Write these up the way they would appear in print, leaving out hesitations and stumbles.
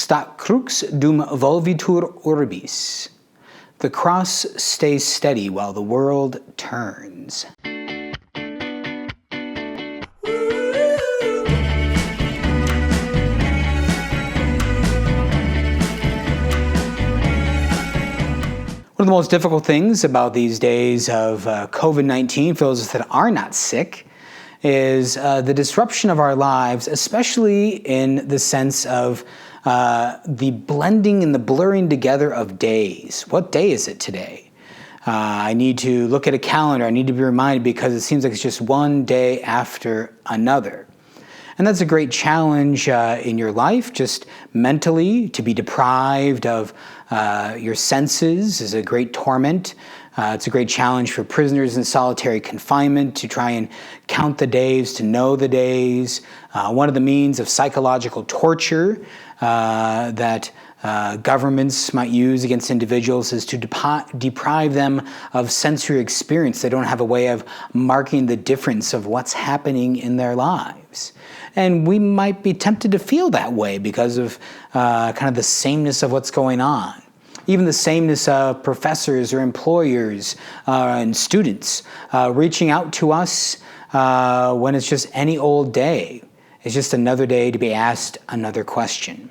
Crux volvitur orbis. The cross stays steady while the world turns. One of the most difficult things about these days of COVID-19 for those that are not sick is the disruption of our lives, especially in the sense of the blending and the blurring together of days. What day is it today? I need to look at a calendar. I need to be reminded because it seems like it's just one day after another. And that's a great challenge in your life, just mentally, to be deprived of your senses is a great torment. It's a great challenge for prisoners in solitary confinement to try and count the days, to know the days. One of the means of psychological torture that governments might use against individuals is to deprive them of sensory experience. They don't have a way of marking the difference of what's happening in their lives. And we might be tempted to feel that way because of kind of the sameness of what's going on. Even the sameness of professors or employers and students reaching out to us when it's just any old day. It's just another day to be asked another question.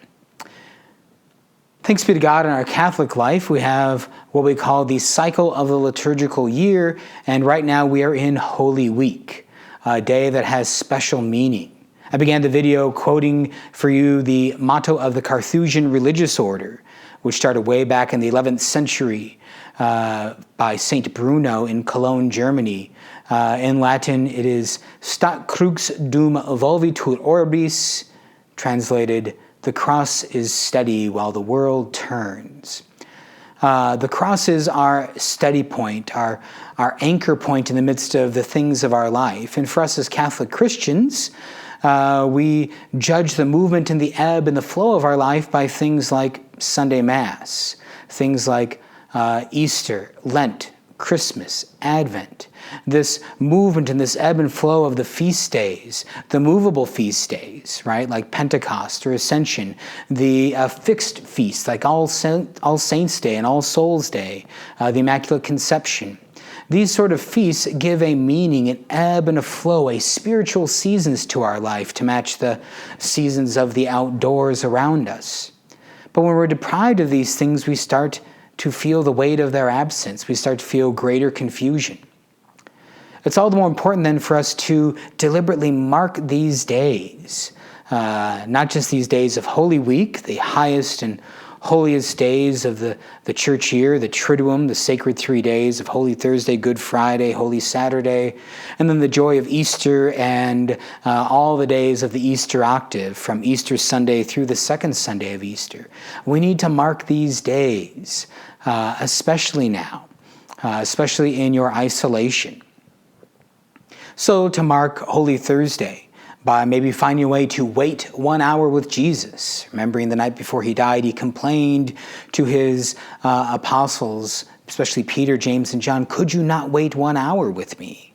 Thanks be to God, in our Catholic life, we have what we call the cycle of the liturgical year, and right now we are in Holy Week, a day that has special meaning. I began the video quoting for you the motto of the Carthusian religious order, which started way back in the 11th century by Saint Bruno in Cologne, Germany. In Latin, it is Stat crux dum volvitur orbis, translated, the cross is steady while the world turns. The cross is our steady point, our anchor point in the midst of the things of our life. And for us as Catholic Christians, we judge the movement and the ebb and the flow of our life by things like Sunday Mass, things like Easter, Lent, Christmas, Advent. This movement and this ebb and flow of the feast days, the movable feast days, right, like Pentecost or Ascension, the fixed feasts like All Saints' Day and All Souls' Day, the Immaculate Conception. These sort of feasts give a meaning, an ebb and a flow, a spiritual seasons to our life to match the seasons of the outdoors around us. But when we're deprived of these things, we start to feel the weight of their absence. We start to feel greater confusion. It's all the more important then for us to deliberately mark these days, not just these days of Holy Week, the highest and holiest days of the church year, the Triduum, the sacred 3 days of Holy Thursday, Good Friday, Holy Saturday, and then the joy of Easter and all the days of the Easter octave from Easter Sunday through the second Sunday of Easter. We need to mark these days, especially now, especially in your isolation. So to mark Holy Thursday, by maybe finding a way to wait 1 hour with Jesus. Remembering the night before he died, he complained to his apostles, especially Peter, James, and John, could you not wait 1 hour with me?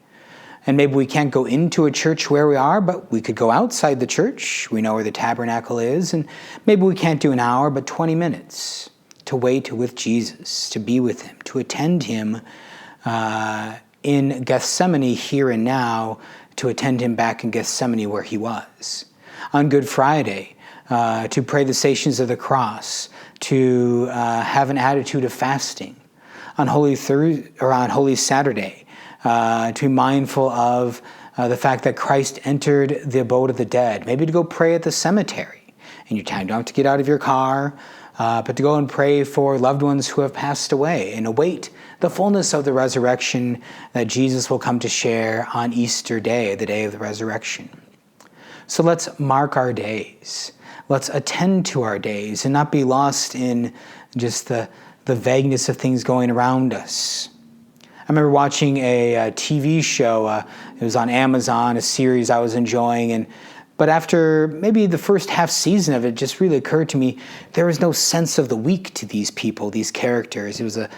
And maybe we can't go into a church where we are, but we could go outside the church. We know where the tabernacle is. And maybe we can't do an hour, but 20 minutes to wait with Jesus, to be with him, to attend him in Gethsemane here and now, to attend him back in Gethsemane where he was. On Good Friday, to pray the Stations of the Cross, to have an attitude of fasting. On Holy Saturday, to be mindful of the fact that Christ entered the abode of the dead. Maybe to go pray at the cemetery in your time. You don't have to get out of your car, but to go and pray for loved ones who have passed away and await the fullness of the resurrection that Jesus will come to share on Easter Day, the day of the resurrection. So let's mark our days. Let's attend to our days and not be lost in just the vagueness of things going around us. I remember watching a TV show. It was on Amazon, a series I was enjoying, but after maybe the first half season of it, just really occurred to me, there was no sense of the week to these people, these characters. It was a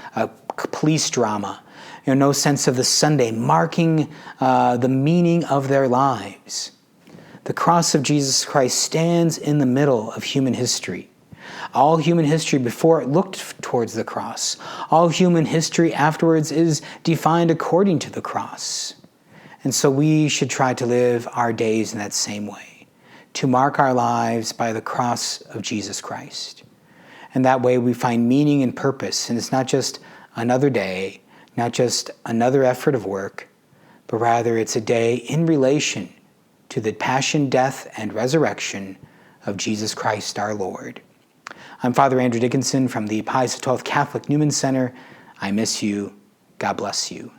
police drama. No sense of the Sunday, marking the meaning of their lives. The cross of Jesus Christ stands in the middle of human history. All human history before it looked towards the cross. All human history afterwards is defined according to the cross. And so we should try to live our days in that same way, to mark our lives by the cross of Jesus Christ. And that way we find meaning and purpose, and it's not just another day, not just another effort of work, but rather it's a day in relation to the passion, death, and resurrection of Jesus Christ our Lord. I'm Father Andrew Dickinson from the Pius XII Catholic Newman Center. I miss you. God bless you.